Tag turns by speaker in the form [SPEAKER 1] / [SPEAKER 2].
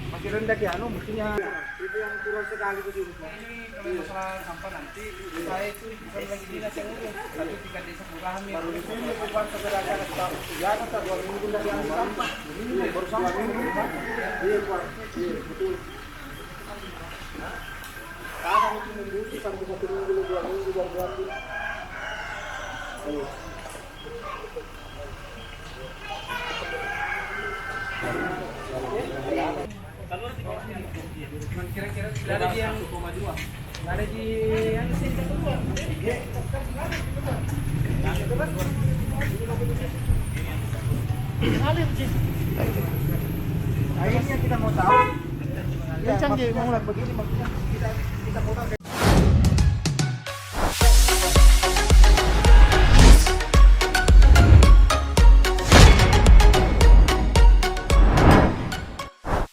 [SPEAKER 1] Masih rendah ya, mestinya itu yang turun sekali ke sini. Kalau masalah sampah nanti saya itu bukan lagi dinas yang urus, tapi tingkat desa kelurahan ya. Baru di sini bukan sekedar acara setahun sekian atau 2 minggu dari yang sampah. Ini baru sampah ini. Iya, Pak. Iya, betul. Kadang itu minggu sampai 1 minggu 2 minggu baru berarti. Kira-kira ada di yang 1,2. Ada di yang sini kedua. Akhirnya kita mau tahu. Yang canggih mau begini maksudnya kita mau tahu.